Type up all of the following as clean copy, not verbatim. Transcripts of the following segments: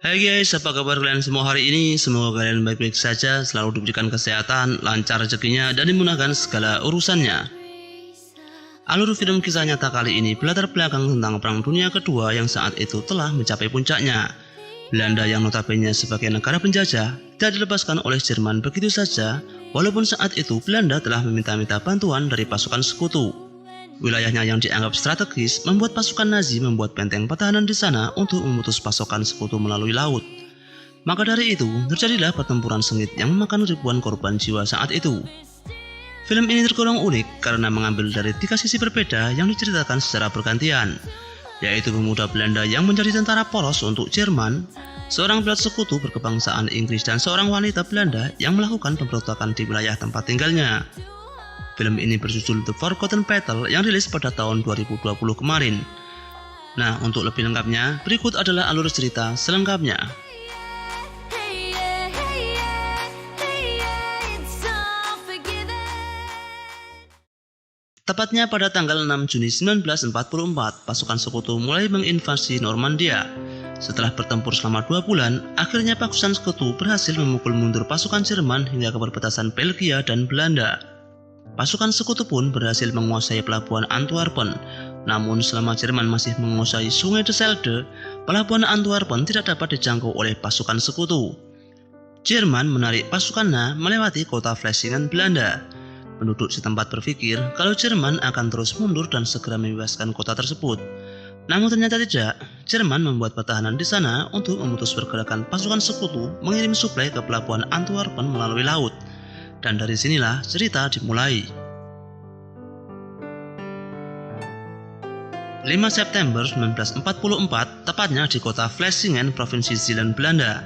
Hai guys, apa kabar kalian semua hari ini? Semoga kalian baik-baik saja, selalu diberikan kesehatan, lancar rezekinya, dan dimudahkan segala urusannya. Alur film kisah nyata kali ini berlatar belakang tentang Perang Dunia Kedua yang saat itu telah mencapai puncaknya. Belanda yang notabene sebagai negara penjajah tidak dilepaskan oleh Jerman begitu saja, walaupun saat itu Belanda telah meminta-minta bantuan dari pasukan sekutu. Wilayahnya yang dianggap strategis membuat pasukan Nazi membuat benteng pertahanan di sana untuk memutus pasokan sekutu melalui laut. Maka dari itu, terjadilah pertempuran sengit yang memakan ribuan korban jiwa saat itu. Film ini tergolong unik karena mengambil dari tiga sisi berbeda yang diceritakan secara bergantian, yaitu pemuda Belanda yang menjadi tentara poros untuk Jerman, seorang pilot sekutu berkebangsaan Inggris, dan seorang wanita Belanda yang melakukan pemberontakan di wilayah tempat tinggalnya. Film ini berjudul The Forgotten Battle yang rilis pada tahun 2020 kemarin. Nah, untuk lebih lengkapnya, berikut adalah alur cerita selengkapnya. Tepatnya pada tanggal 6 Juni 1944, pasukan sekutu mulai menginvasi Normandia. Setelah bertempur selama 2 bulan, akhirnya pasukan sekutu berhasil memukul mundur pasukan Jerman hingga ke perbatasan Belgia dan Belanda. Pasukan sekutu pun berhasil menguasai pelabuhan Antwerpen. Namun selama Jerman masih menguasai sungai De Schelde, pelabuhan Antwerpen tidak dapat dijangkau oleh pasukan sekutu. Jerman menarik pasukannya melewati kota Vlissingen, Belanda. Penduduk setempat berpikir kalau Jerman akan terus mundur dan segera membebaskan kota tersebut. Namun ternyata tidak. Jerman membuat pertahanan di sana untuk memutus pergerakan pasukan sekutu mengirim suplai ke pelabuhan Antwerpen melalui laut. Dan dari sinilah cerita dimulai. 5 September 1944, tepatnya di kota Vlissingen, Provinsi Zeeland, Belanda,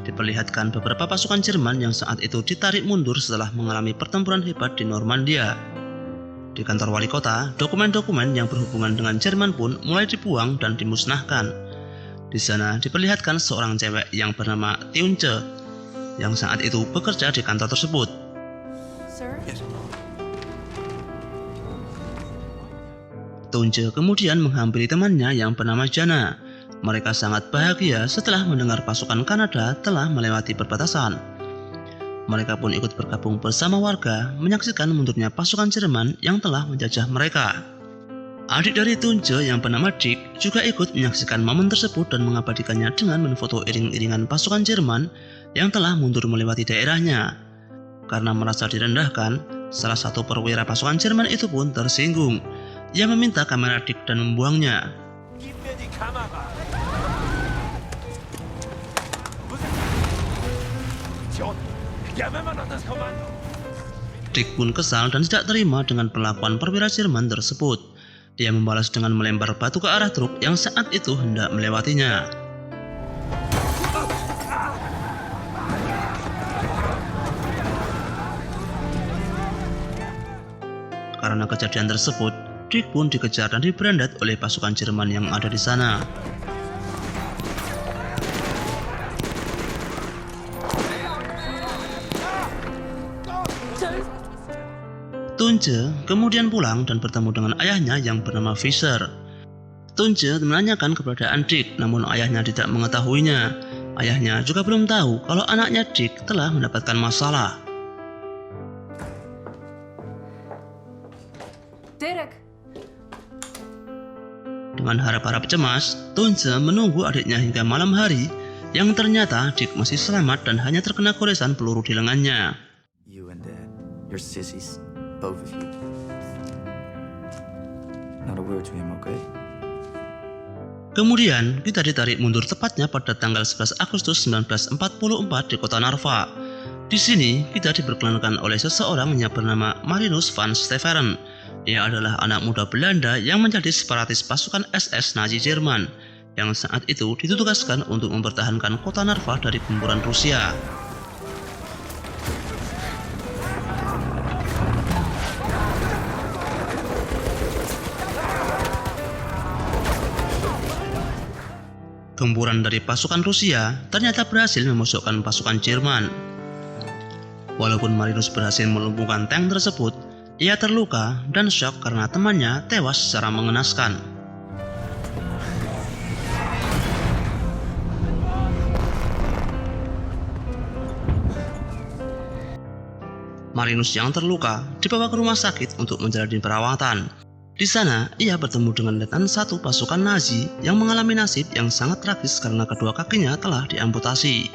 diperlihatkan beberapa pasukan Jerman yang saat itu ditarik mundur setelah mengalami pertempuran hebat di Normandia. Di kantor wali kota, dokumen-dokumen yang berhubungan dengan Jerman pun mulai dibuang dan dimusnahkan. Di sana diperlihatkan seorang cewek yang bernama Tiunce, yang saat itu bekerja di kantor tersebut. Tunje kemudian menghampiri temannya yang bernama Jana. Mereka sangat bahagia setelah mendengar pasukan Kanada telah melewati perbatasan. Mereka pun ikut bergabung bersama warga menyaksikan mundurnya pasukan Jerman yang telah menjajah mereka. Adik dari Tunje yang bernama Dick juga ikut menyaksikan momen tersebut dan mengabadikannya dengan menfoto iring-iringan pasukan Jerman yang telah mundur melewati daerahnya. Karena merasa direndahkan, salah satu perwira pasukan Jerman itu pun tersinggung. Ia meminta kamera Dick dan membuangnya. Dick pun kesal dan tidak terima dengan perlakuan perwira Jerman tersebut. Dia membalas dengan melempar batu ke arah truk yang saat itu hendak melewatinya. Karena kejadian tersebut, Dick pun dikejar dan diberandat oleh pasukan Jerman yang ada di sana. Tunje kemudian pulang dan bertemu dengan ayahnya yang bernama Fischer. Tunje menanyakan keberadaan Dick, namun ayahnya tidak mengetahuinya. Ayahnya juga belum tahu kalau anaknya Dick telah mendapatkan masalah. Dengan harap-harap cemas, Tunje menunggu adiknya hingga malam hari, yang ternyata Dick masih selamat dan hanya terkena goresan peluru di lengannya. You and Dad, you're sissies, both of you. Not a word to him, okay? Kemudian kita ditarik mundur tepatnya pada tanggal 11 Agustus 1944 di kota Narva. Di sini kita diperkenalkan oleh seseorang yang bernama Marinus van Staveren. Ia adalah anak muda Belanda yang menjadi separatis pasukan SS Nazi Jerman yang saat itu ditugaskan untuk mempertahankan kota Narva dari gempuran Rusia. Gempuran dari pasukan Rusia ternyata berhasil memusukkan pasukan Jerman. Walaupun Marinus berhasil melumpuhkan tank tersebut, ia terluka dan syok karena temannya tewas secara mengenaskan. Marinus yang terluka dibawa ke rumah sakit untuk menjalani perawatan. Di sana, ia bertemu dengan Letnan 1 pasukan Nazi yang mengalami nasib yang sangat tragis karena kedua kakinya telah diamputasi.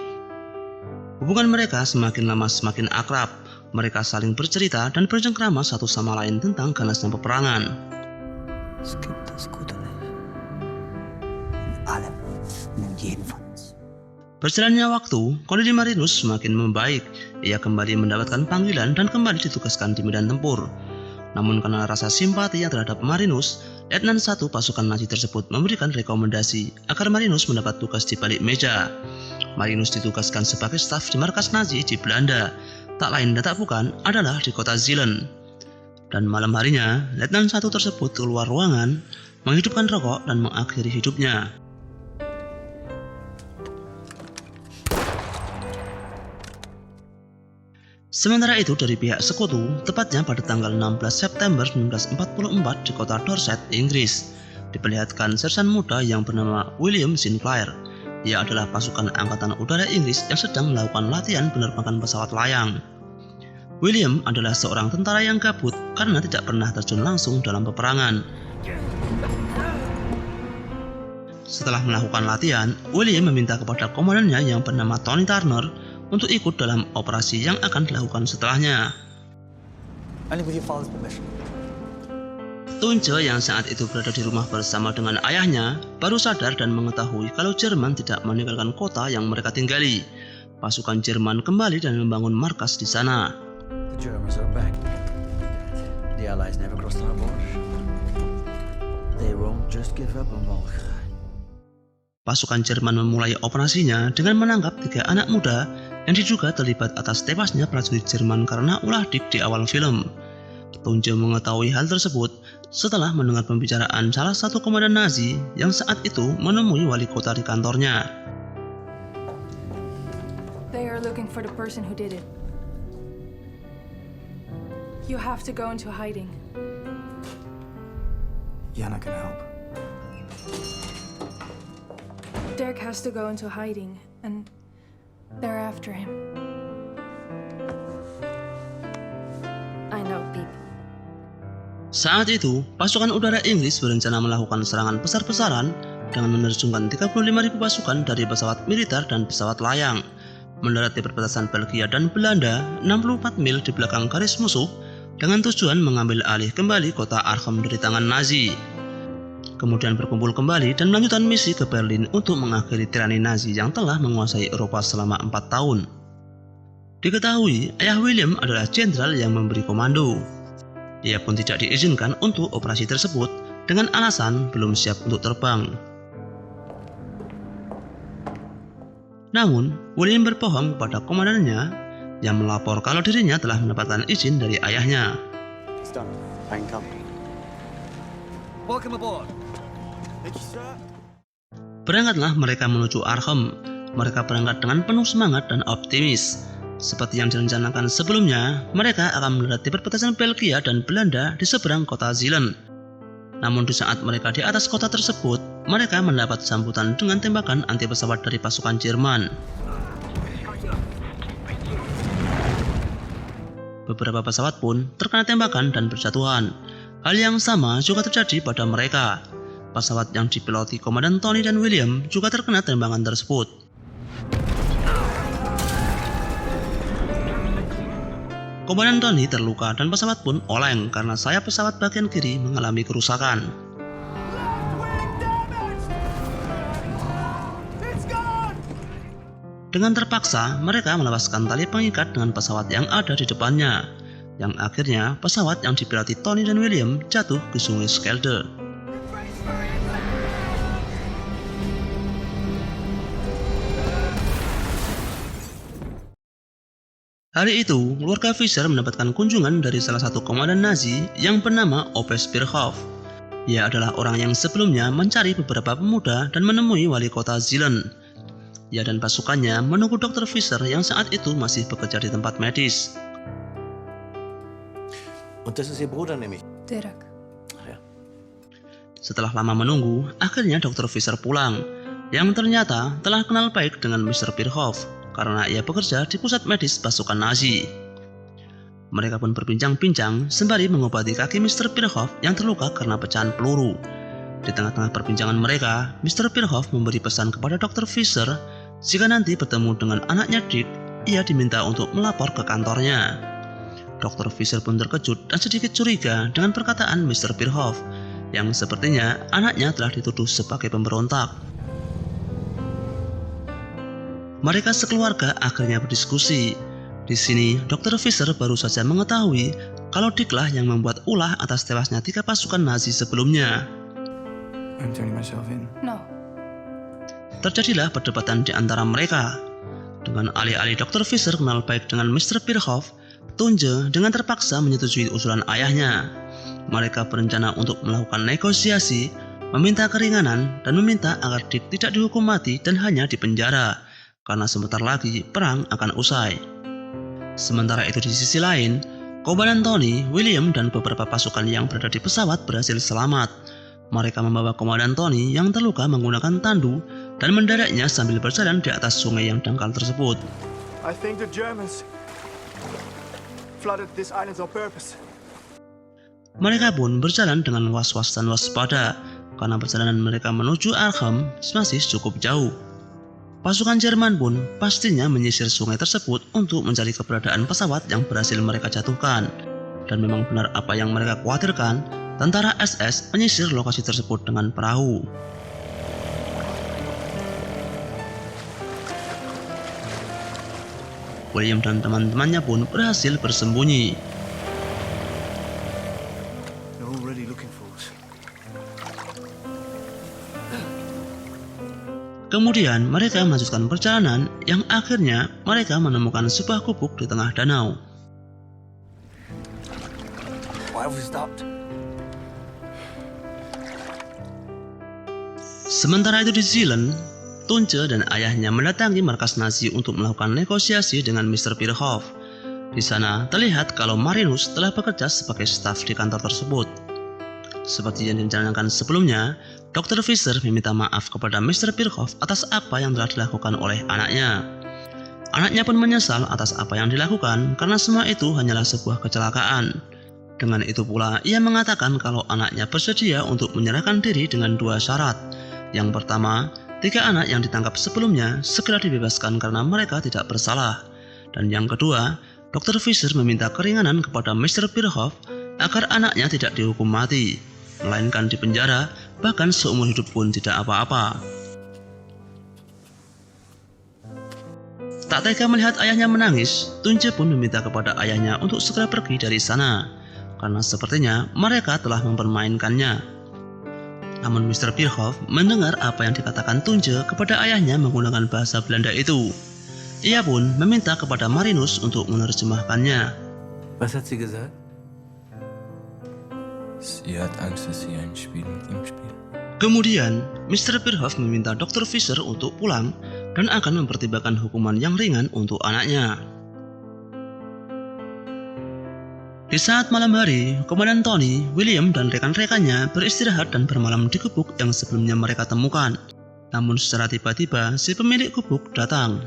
Hubungan mereka semakin lama semakin akrab. Mereka saling bercerita dan bercengkrama satu sama lain tentang ganasnya peperangan. Es gibt das gute Leben. In allem und in jedem von uns. Berjalannya waktu, kondisi Marinus semakin membaik. Ia kembali mendapatkan panggilan dan kembali ditugaskan di medan tempur. Namun karena rasa simpatinya terhadap Marinus, Letnan 1 pasukan Nazi tersebut memberikan rekomendasi agar Marinus mendapat tugas di balik meja. Marinus ditugaskan sebagai staf di markas Nazi di Belanda. Tak lain dan tak bukan adalah di kota Zielen. Dan malam harinya, Letnan 1 tersebut keluar ruangan, menghidupkan rokok dan mengakhiri hidupnya. Sementara itu dari pihak sekutu, tepatnya pada tanggal 16 September 1944 di kota Dorset, Inggris, diperlihatkan sersan muda yang bernama William Sinclair. Ia adalah pasukan angkatan udara Inggris yang sedang melakukan latihan penerbangan pesawat layang. William adalah seorang tentara yang gabut karena tidak pernah terjun langsung dalam peperangan. Setelah melakukan latihan, William meminta kepada komandannya yang bernama Tony Turner untuk ikut dalam operasi yang akan dilakukan setelahnya. Only with your father's permission. Tunje yang saat itu berada di rumah bersama dengan ayahnya baru sadar dan mengetahui kalau Jerman tidak meninggalkan kota yang mereka tinggali. Pasukan Jerman kembali dan membangun markas di sana. The Germans are back. The Allies never crossed our borders. They won't just give up on Volga. Pasukan Jerman memulai operasinya dengan menangkap 3 anak muda yang diduga terlibat atas tewasnya prajurit Jerman karena ulah dik di awal film. Tunje mengetahui hal tersebut setelah mendengar pembicaraan salah satu komandan Nazi yang saat itu menemui wali kota di kantornya. They are looking for the person who did it. You have to go into hiding. Yana can help. Dirk has to go into hiding, and they're after him. I know people. Saat itu, pasukan udara Inggris berencana melakukan serangan besar-besaran dengan menerjunkan 35.000 pasukan dari pesawat militer dan pesawat layang, mendarat di perbatasan Belgia dan Belanda 64 mil di belakang garis musuh dengan tujuan mengambil alih kembali kota Arnhem dari tangan Nazi. Kemudian berkumpul kembali dan melanjutkan misi ke Berlin untuk mengakhiri tirani Nazi yang telah menguasai Eropa selama 4 tahun. Diketahui, ayah William adalah jenderal yang memberi komando. Ia pun tidak diizinkan untuk operasi tersebut dengan alasan belum siap untuk terbang. Namun, William berbohong kepada komandannya yang melapor kalau dirinya telah mendapatkan izin dari ayahnya. It's done. I can come. Welcome aboard. Thank you, sir. Berangkatlah mereka menuju Arnhem. Mereka berangkat dengan penuh semangat dan optimis. Seperti yang direncanakan sebelumnya, mereka akan mendarat di perbatasan Belgia dan Belanda di seberang kota Zielen. Namun di saat mereka di atas kota tersebut, mereka mendapat sambutan dengan tembakan anti pesawat dari pasukan Jerman. Beberapa pesawat pun terkena tembakan dan berjatuhan. Hal yang sama juga terjadi pada mereka. Pesawat yang dipiloti komandan Tony dan William juga terkena tembakan tersebut. Komandan Tony terluka dan pesawat pun oleng karena sayap pesawat bagian kiri mengalami kerusakan. Dengan terpaksa, mereka melepaskan tali pengikat dengan pesawat yang ada di depannya, yang akhirnya pesawat yang dipiloti Tony dan William jatuh ke sungai Schelde. Hari itu, keluarga Fischer mendapatkan kunjungan dari salah satu komandan Nazi yang bernama Ove Speerhoff. Ia adalah orang yang sebelumnya mencari beberapa pemuda dan menemui wali kota Zielen. Ia dan pasukannya menunggu Dr. Fischer yang saat itu masih bekerja di tempat medis. Und das ist Ihr Bruder, nämlich. Dirk. Ja. Setelah lama menunggu, akhirnya Dr. Fischer pulang, yang ternyata telah kenal baik dengan Mr. Speerhoff karena ia bekerja di pusat medis pasukan Nazi. Mereka pun berbincang-bincang sembari mengobati kaki Mr. Pirhoff yang terluka karena pecahan peluru. Di tengah-tengah perbincangan mereka, Mr. Pirhoff memberi pesan kepada Dr. Fisher jika nanti bertemu dengan anaknya Dick, ia diminta untuk melapor ke kantornya. Dr. Fisher pun terkejut dan sedikit curiga dengan perkataan Mr. Pirhoff yang sepertinya anaknya telah dituduh sebagai pemberontak. Mereka sekeluarga akhirnya berdiskusi. Di sini, Dr. Fisher baru saja mengetahui kalau Dicklah yang membuat ulah atas tewasnya 3 pasukan Nazi sebelumnya. I'm turning myself in. No. Terjadilah perdebatan di antara mereka. Dengan alih-alih Dr. Fisher kenal baik dengan Mr. Pirhoff, Tunje dengan terpaksa menyetujui usulan ayahnya. Mereka berencana untuk melakukan negosiasi, meminta keringanan, dan meminta agar Dick tidak dihukum mati dan hanya dipenjara, karena sebentar lagi perang akan usai. Sementara itu di sisi lain, Komandan Tony, William, dan beberapa pasukan yang berada di pesawat berhasil selamat. Mereka membawa Komandan Tony yang terluka menggunakan tandu dan mendereknya sambil berjalan di atas sungai yang dangkal tersebut. I think the Germans flooded these islands on purpose. Mereka pun berjalan dengan was-was dan waspada karena perjalanan mereka menuju Arkham masih cukup jauh. Pasukan Jerman pun pastinya menyisir sungai tersebut untuk mencari keberadaan pesawat yang berhasil mereka jatuhkan. Dan memang benar apa yang mereka khawatirkan, tentara SS menyisir lokasi tersebut dengan perahu. William dan teman-temannya pun berhasil bersembunyi. They're already looking for us. Kemudian mereka melanjutkan perjalanan yang akhirnya mereka menemukan sebuah gubuk di tengah danau. Why have we stopped? Sementara itu di Zeeland, Tunje dan ayahnya mendatangi markas Nazi untuk melakukan negosiasi dengan Mr. Pirhoff. Di sana terlihat kalau Marinus telah bekerja sebagai staf di kantor tersebut. Seperti yang direncanakan sebelumnya, Dr. Fisher meminta maaf kepada Mr. Pirhoff atas apa yang telah dilakukan oleh anaknya. Anaknya pun menyesal atas apa yang dilakukan karena semua itu hanyalah sebuah kecelakaan. Dengan itu pula, ia mengatakan kalau anaknya bersedia untuk menyerahkan diri dengan 2 syarat. Yang pertama, 3 anak yang ditangkap sebelumnya segera dibebaskan karena mereka tidak bersalah. Dan yang kedua, Dr. Fisher meminta keringanan kepada Mr. Pirhoff agar anaknya tidak dihukum mati, melainkan dipenjara, bahkan seumur hidup pun tidak apa-apa. Tak tega melihat ayahnya menangis, Tunje pun meminta kepada ayahnya untuk segera pergi dari sana, karena sepertinya mereka telah mempermainkannya. Namun Mr. Pirhoff mendengar apa yang dikatakan Tunje kepada ayahnya menggunakan bahasa Belanda itu. Ia pun meminta kepada Marinus untuk menerjemahkannya. Was hat sie gesagt? Sie hat Angst, dass sie ein Spiel mit ihm spielt. Kemudian, Mr. Pirhoff meminta Dr. Fisher untuk pulang dan akan mempertimbangkan hukuman yang ringan untuk anaknya. Di saat malam hari, Komandan Tony, William, dan rekan-rekannya beristirahat dan bermalam di gubuk yang sebelumnya mereka temukan. Namun secara tiba-tiba, si pemilik gubuk datang.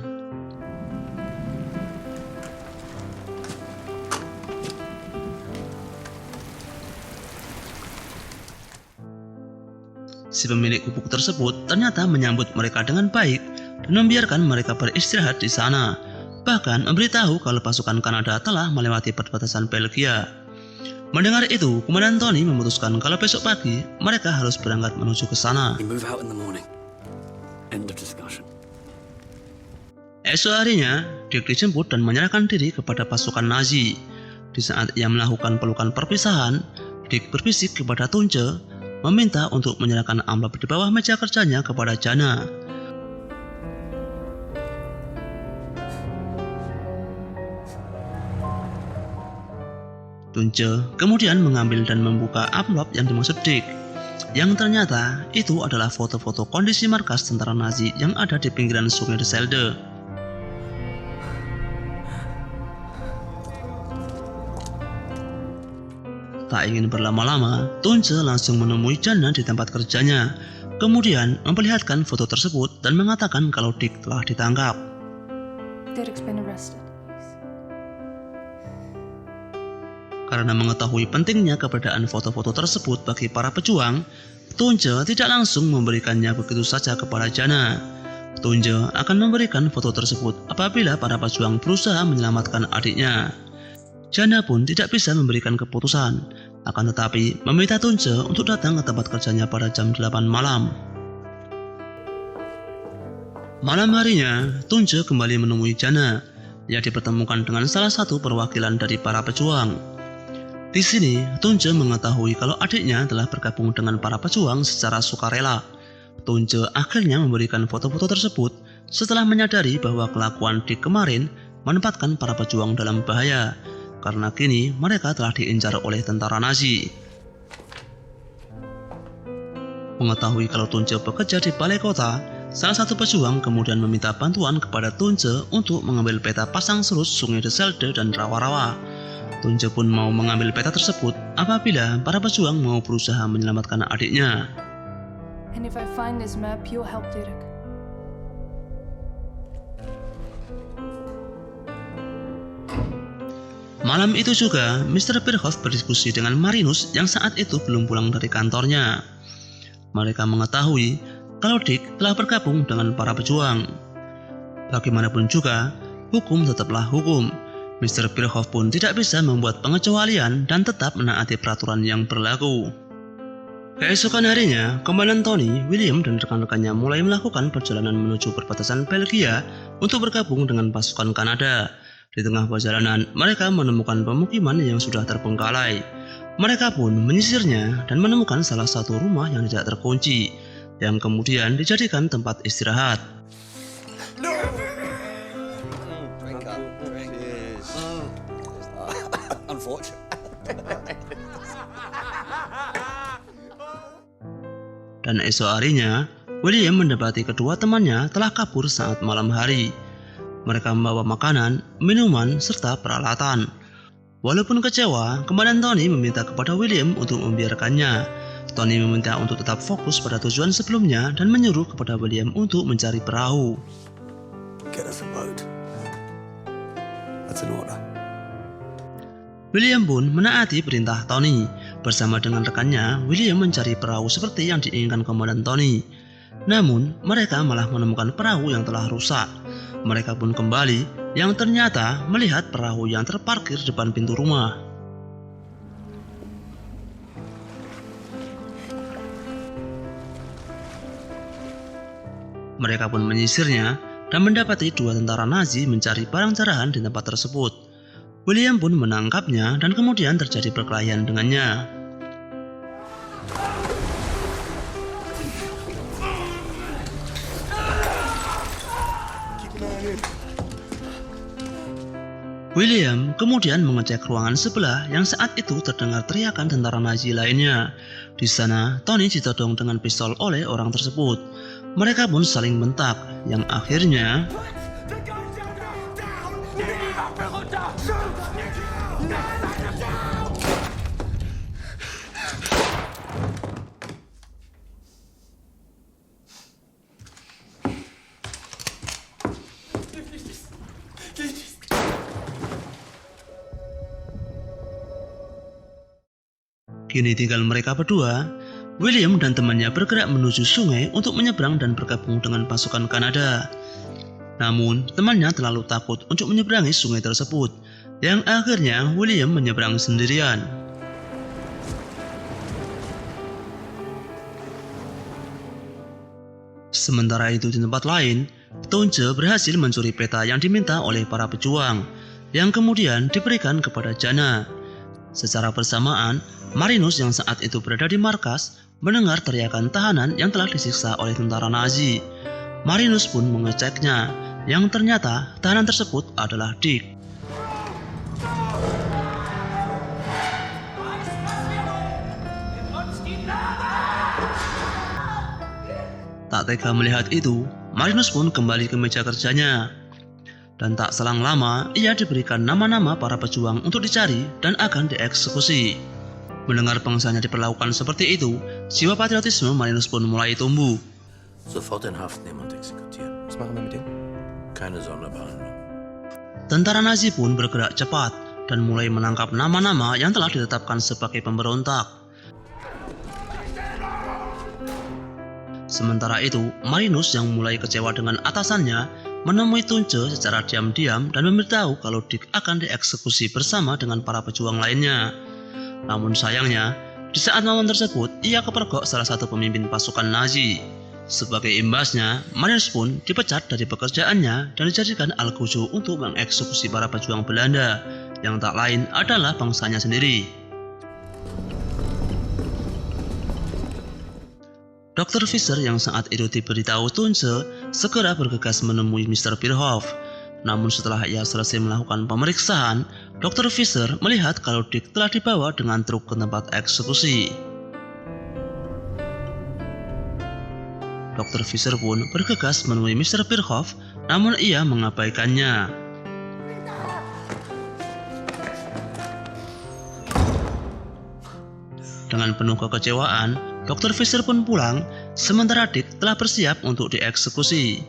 Si pemilik gubuk tersebut ternyata menyambut mereka dengan baik dan membiarkan mereka beristirahat di sana. Bahkan memberitahu kalau pasukan Kanada telah melewati perbatasan Belgia. Mendengar itu, Komandan Tony memutuskan kalau besok pagi mereka harus berangkat menuju ke sana. We move out in the morning. End of discussion. Esok harinya, Dick dijemput dan menyerahkan diri kepada pasukan Nazi. Di saat ia melakukan pelukan perpisahan, Dick berbisik kepada Tunje, meminta untuk menyerahkan amplop di bawah meja kerjanya kepada Jana. Tunje kemudian mengambil dan membuka amplop yang dimaksud Dick, yang ternyata itu adalah foto-foto kondisi markas tentara Nazi yang ada di pinggiran sungai De Schelde. Tak ingin berlama-lama, Tunje langsung menemui Jana di tempat kerjanya, kemudian memperlihatkan foto tersebut dan mengatakan kalau Dick telah ditangkap. Derek's been arrested. Karena mengetahui pentingnya keberadaan foto-foto tersebut bagi para pejuang, Tunje tidak langsung memberikannya begitu saja kepada Jana. Tunje akan memberikan foto tersebut apabila para pejuang berusaha menyelamatkan adiknya. Jana pun tidak bisa memberikan keputusan, akan tetapi meminta Tunje untuk datang ke tempat kerjanya pada jam 8 malam. Malam harinya, Tunje kembali menemui Jana. Ia dipertemukan dengan salah satu perwakilan dari para pejuang. Di sini, Tunje mengetahui kalau adiknya telah bergabung dengan para pejuang secara sukarela. Tunje akhirnya memberikan foto-foto tersebut setelah menyadari bahwa kelakuan Dick kemarin menempatkan para pejuang dalam bahaya, karena kini mereka telah diincar oleh tentara Nazi. Mengetahui kalau Tunje bekerja di balai kota, salah satu pejuang kemudian meminta bantuan kepada Tunje untuk mengambil peta pasang surut Sungai De Selde dan rawa-rawa. Tunje pun mau mengambil peta tersebut apabila para pejuang mau berusaha menyelamatkan adiknya. And if I find this map, you'll help Dirk. Malam itu juga, Mr. Birkhoff berdiskusi dengan Marinus yang saat itu belum pulang dari kantornya. Mereka mengetahui kalau Dick telah bergabung dengan para pejuang. Bagaimanapun juga, hukum tetaplah hukum. Mr. Birkhoff pun tidak bisa membuat pengecualian dan tetap menaati peraturan yang berlaku. Keesokan harinya, Komandan Tony, William dan rekan-rekannya mulai melakukan perjalanan menuju perbatasan Belgia untuk bergabung dengan pasukan Kanada. Di tengah perjalanan, mereka menemukan pemukiman yang sudah terbengkalai. Mereka pun menyisirnya dan menemukan salah satu rumah yang tidak terkunci, yang kemudian dijadikan tempat istirahat. Dan esok harinya, William mendapati kedua temannya telah kabur saat malam hari. Mereka membawa makanan, minuman, serta peralatan. Walaupun kecewa, Komandan Tony meminta kepada William untuk membiarkannya. Tony meminta untuk tetap fokus pada tujuan sebelumnya dan menyuruh kepada William untuk mencari perahu. Get us a boat. That's an order. William pun menaati perintah Tony. Bersama dengan rekannya, William mencari perahu seperti yang diinginkan Komandan Tony. Namun, mereka malah menemukan perahu yang telah rusak. Mereka pun kembali, yang ternyata melihat perahu yang terparkir depan pintu rumah. Mereka pun menyisirnya dan mendapati dua tentara Nazi mencari barang carahan di tempat tersebut. William pun menangkapnya dan kemudian terjadi perkelahian dengannya. William kemudian mengecek ruangan sebelah yang saat itu terdengar teriakan tentara Nazi lainnya. Di sana, Tony ditodong dengan pistol oleh orang tersebut. Mereka pun saling bentak, yang akhirnya kini tinggal mereka berdua. William dan temannya bergerak menuju sungai untuk menyeberang dan bergabung dengan pasukan Kanada. Namun, temannya terlalu takut untuk menyeberangi sungai tersebut, yang akhirnya William menyeberang sendirian. Sementara itu di tempat lain, Tunje berhasil mencuri peta yang diminta oleh para pejuang, yang kemudian diberikan kepada Jana. Secara bersamaan, Marinus yang saat itu berada di markas mendengar teriakan tahanan yang telah disiksa oleh tentara Nazi. Marinus pun mengeceknya, yang ternyata tahanan tersebut adalah Dick. Tak tega melihat itu, Marinus pun kembali ke meja kerjanya. Dan tak selang lama, ia diberikan nama-nama para pejuang untuk dicari dan akan dieksekusi. Mendengar bangsanya diperlakukan seperti itu, jiwa patriotisme Marinus pun mulai tumbuh. Sofort in Haft nehmen und exekutieren. Was machen wir mit denen? Keine Sonderbehandlung. Tentara Nazi pun bergerak cepat. dan mulai menangkap nama-nama yang telah ditetapkan sebagai pemberontak. Sementara itu, Marinus yang mulai kecewa dengan atasannya menemui Tunce secara diam-diam dan memberitahu kalau Dick akan dieksekusi bersama dengan para pejuang lainnya. Namun sayangnya, di saat momen tersebut ia kepergok salah satu pemimpin pasukan Nazi. Sebagai imbasnya, Marinus pun dipecat dari pekerjaannya dan dijadikan algojo untuk mengeksekusi para pejuang Belanda yang tak lain adalah bangsanya sendiri. Dr. Fischer yang saat itu diberitahu Tunce segera bergegas menemui Mr. Bierhoff. Namun setelah ia selesai melakukan pemeriksaan, Dr. Fischer melihat kalau Dick telah dibawa dengan truk ke tempat eksekusi. Dr. Fischer pun bergegas menemui Mr. Bierhoff, namun ia mengabaikannya. Dengan penuh kekecewaan, Dr. Fischer pun pulang, sementara Dick telah bersiap untuk dieksekusi.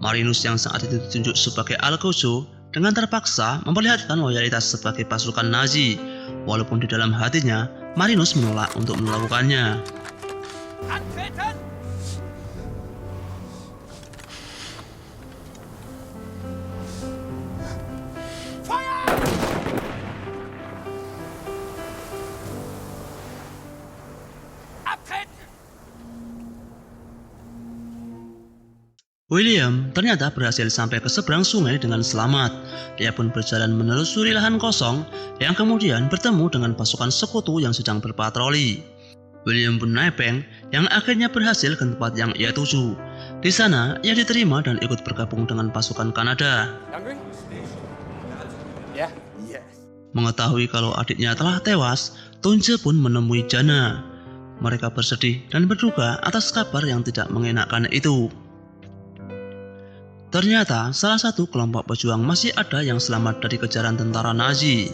Marinus yang saat itu ditunjuk sebagai algojo dengan terpaksa memperlihatkan loyalitas sebagai pasukan Nazi, walaupun di dalam hatinya Marinus menolak untuk melakukannya. William ternyata berhasil sampai ke seberang sungai dengan selamat. Dia pun berjalan menelusuri lahan kosong yang kemudian bertemu dengan pasukan sekutu yang sedang berpatroli. William pun nebeng yang akhirnya berhasil ke tempat yang ia tuju. Di sana ia diterima dan ikut bergabung dengan pasukan Kanada. Mengetahui kalau adiknya telah tewas, Tunce pun menemui Jana. Mereka bersedih dan berduka atas kabar yang tidak mengenakan itu. Ternyata salah satu kelompok pejuang masih ada yang selamat dari kejaran tentara Nazi.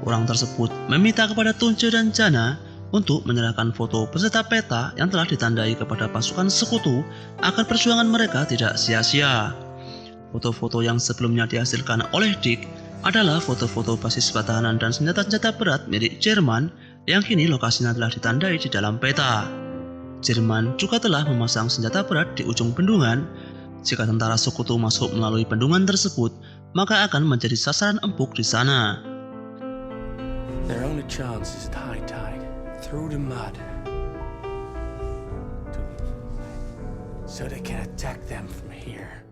Orang tersebut meminta kepada Tunce dan Jana untuk menyerahkan foto beserta peta yang telah ditandai kepada pasukan sekutu agar perjuangan mereka tidak sia-sia. Foto-foto yang sebelumnya dihasilkan oleh Dick adalah foto-foto basis pertahanan dan senjata-senjata berat milik Jerman yang kini lokasinya telah ditandai di dalam peta. Jerman juga telah memasang senjata berat di ujung bendungan. Jika tentara sekutu masuk melalui bendungan tersebut, maka akan menjadi sasaran empuk di sana. Their only chance is at high tide, through the mud, so they can attack them from here.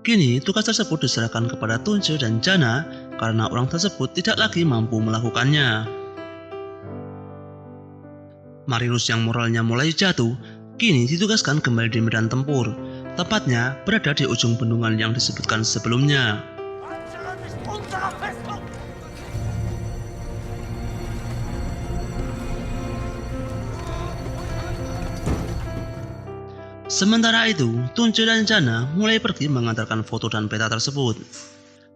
Kini tugas tersebut diserahkan kepada Tunce dan Jana karena orang tersebut tidak lagi mampu melakukannya. Marinus yang moralnya mulai jatuh, kini ditugaskan kembali di medan tempur. Tepatnya berada di ujung bendungan yang disebutkan sebelumnya. Sementara itu, Tunce dan Jana mulai pergi mengantarkan foto dan peta tersebut.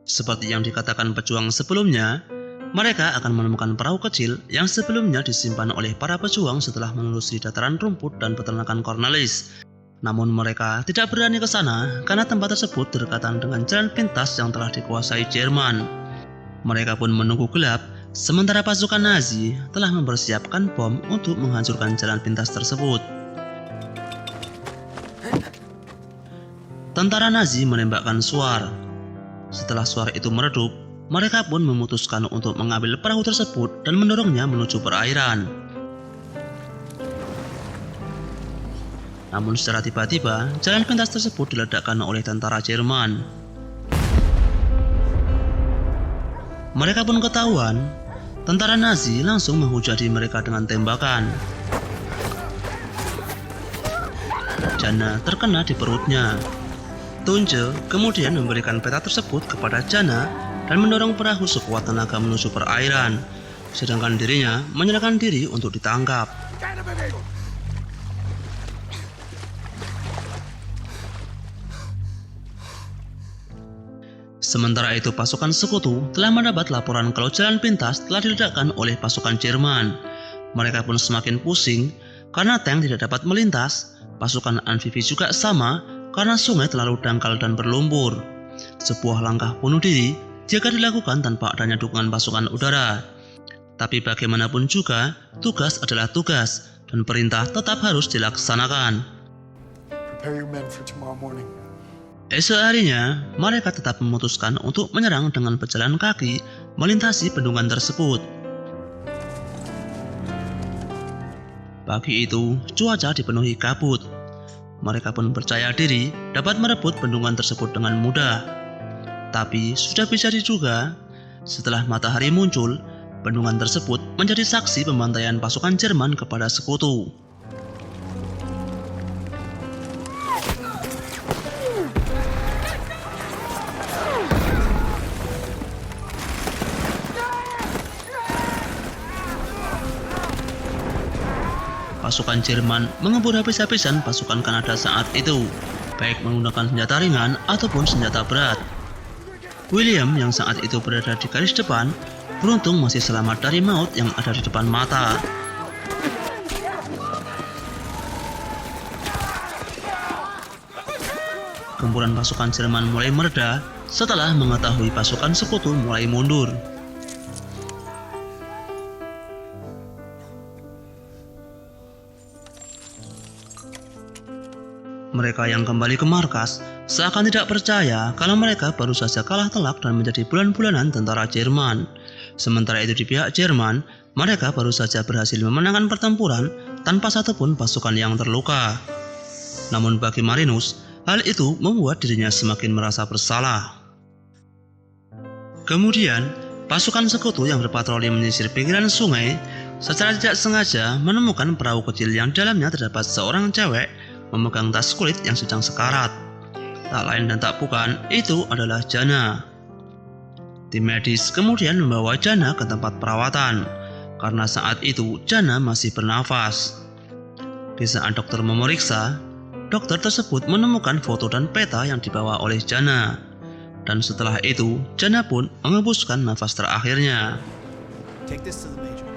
Seperti yang dikatakan pejuang sebelumnya, mereka akan menemukan perahu kecil yang sebelumnya disimpan oleh para pejuang setelah menelusuri dataran rumput dan peternakan Cornelis. Namun mereka tidak berani ke sana karena tempat tersebut berdekatan dengan jalan pintas yang telah dikuasai Jerman. Mereka pun menunggu gelap, sementara pasukan Nazi telah mempersiapkan bom untuk menghancurkan jalan pintas tersebut. Tentara Nazi menembakkan suar. Setelah suar itu meredup, mereka pun memutuskan untuk mengambil perahu tersebut dan mendorongnya menuju perairan. Namun secara tiba-tiba, jalan pintas tersebut diledakkan oleh tentara Jerman. Mereka pun ketahuan, tentara Nazi langsung menghujani mereka dengan tembakan. Jana terkena di perutnya. Tunce kemudian memberikan peta tersebut kepada Jana dan mendorong perahu sekuat tenaga menuju perairan, sedangkan dirinya menyerahkan diri untuk ditangkap. Sementara itu pasukan sekutu telah mendapat laporan kalau jalan pintas telah diledakkan oleh pasukan Jerman. Mereka pun semakin pusing karena tank tidak dapat melintas, pasukan amfibi juga sama karena sungai terlalu dangkal dan berlumpur. Sebuah langkah bunuh diri jika dilakukan tanpa adanya dukungan pasukan udara. Tapi bagaimanapun juga, tugas adalah tugas dan perintah tetap harus dilaksanakan. Prepare your men for tomorrow morning. Esok harinya, mereka tetap memutuskan untuk menyerang dengan berjalan kaki melintasi bendungan tersebut. Pagi itu, cuaca dipenuhi kabut. Mereka pun percaya diri dapat merebut bendungan tersebut dengan mudah. Tapi sudah bisa diduga, setelah matahari muncul, bendungan tersebut menjadi saksi pembantaian pasukan Jerman kepada sekutu. Pasukan Jerman mengebur habis-habisan pasukan Kanada saat itu, baik menggunakan senjata ringan ataupun senjata berat. William yang saat itu berada di garis depan, beruntung masih selamat dari maut yang ada di depan mata. Gempuran pasukan Jerman mulai mereda setelah mengetahui pasukan sekutu mulai mundur. Mereka yang kembali ke markas seakan tidak percaya kalau mereka baru saja kalah telak dan menjadi bulan-bulanan tentara Jerman. Sementara itu di pihak Jerman, mereka baru saja berhasil memenangkan pertempuran tanpa satupun pasukan yang terluka. Namun bagi Marinus, hal itu membuat dirinya semakin merasa bersalah. Kemudian, pasukan sekutu yang berpatroli menyisir pinggiran sungai secara tidak sengaja menemukan perahu kecil yang dalamnya terdapat seorang cewek memegang tas kulit yang sedang sekarat. Tak lain dan tak bukan, itu adalah Jana. Tim medis kemudian membawa Jana ke tempat perawatan, karena saat itu Jana masih bernafas. Di saat dokter memeriksa, dokter tersebut menemukan foto dan peta yang dibawa oleh Jana. Dan setelah itu, Jana pun mengembuskan nafas terakhirnya. Take this to the major.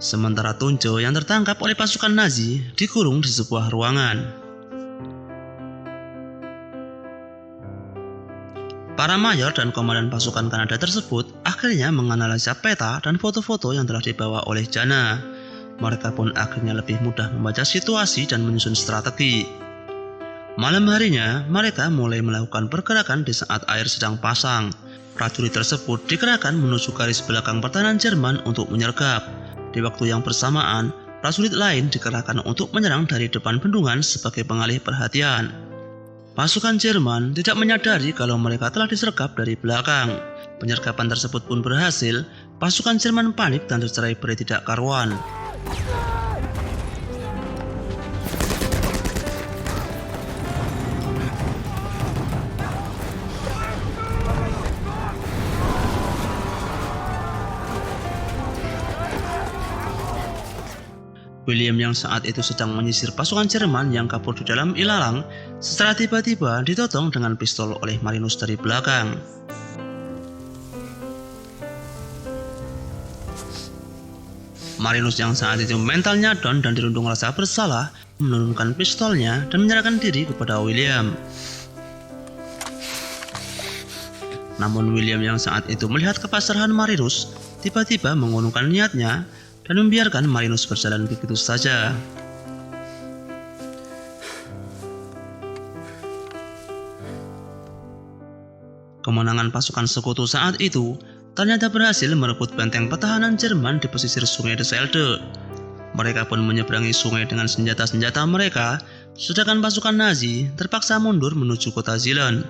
Sementara Tunjo yang tertangkap oleh pasukan Nazi dikurung di sebuah ruangan. Para mayor dan komandan pasukan Kanada tersebut akhirnya menganalisa peta dan foto-foto yang telah dibawa oleh Jana. Mereka pun akhirnya lebih mudah membaca situasi dan menyusun strategi. Malam harinya, mereka mulai melakukan pergerakan di saat air sedang pasang. Prajurit tersebut dikerahkan menuju garis belakang pertahanan Jerman untuk menyergap. Di waktu yang bersamaan, prajurit lain dikerahkan untuk menyerang dari depan bendungan sebagai pengalih perhatian. Pasukan Jerman tidak menyadari kalau mereka telah disergap dari belakang. Penyergapan tersebut pun berhasil, pasukan Jerman panik dan tercerai-berai tidak karuan. William yang saat itu sedang menyisir pasukan Jerman yang kabur di dalam ilalang, secara tiba-tiba ditodong dengan pistol oleh Marinus dari belakang. Marinus yang saat itu mentalnya down dan dirundung rasa bersalah, menurunkan pistolnya dan menyerahkan diri kepada William. Namun William yang saat itu melihat kepasrahan Marinus, tiba-tiba mengurungkan niatnya dan membiarkan Marinus berjalan begitu saja. Kemenangan pasukan sekutu saat itu ternyata berhasil merebut benteng pertahanan Jerman di pesisir sungai De Schelde. Mereka pun menyeberangi sungai dengan senjata-senjata mereka, sedangkan pasukan Nazi terpaksa mundur menuju kota Zielen.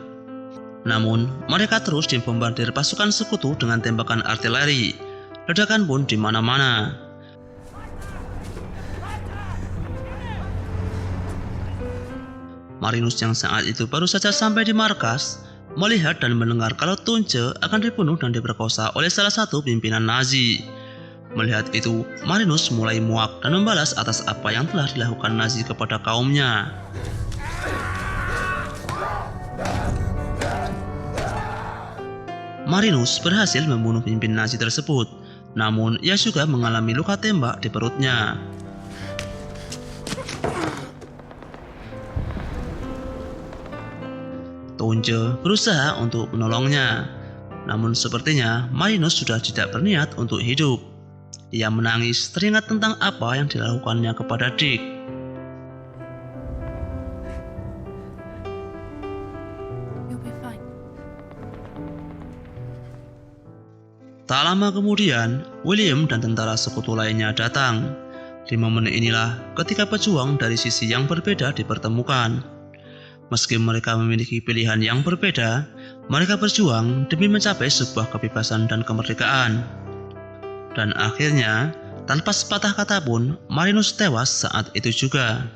Namun, mereka terus dibombardir pasukan sekutu dengan tembakan artileri. Ledakan pun di mana-mana. Marinus yang saat itu baru saja sampai di markas, melihat dan mendengar kalau Tunce akan dibunuh dan diperkosa oleh salah satu pimpinan Nazi. Melihat itu, Marinus mulai muak dan membalas atas apa yang telah dilakukan Nazi kepada kaumnya. Marinus berhasil membunuh pemimpin Nazi tersebut, Namun ia juga mengalami luka tembak di perutnya. Tonje berusaha untuk menolongnya, namun sepertinya Marinus sudah tidak berniat untuk hidup. Ia menangis teringat tentang apa yang dilakukannya kepada Dick. You'll be fine. Tak lama kemudian, William dan tentara sekutu lainnya datang. Di momen inilah ketika pejuang dari sisi yang berbeda dipertemukan. Meski mereka memiliki pilihan yang berbeda, mereka berjuang demi mencapai sebuah kebebasan dan kemerdekaan. Dan akhirnya, tanpa sepatah kata pun, Marinus tewas saat itu juga.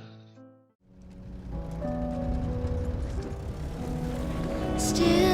Still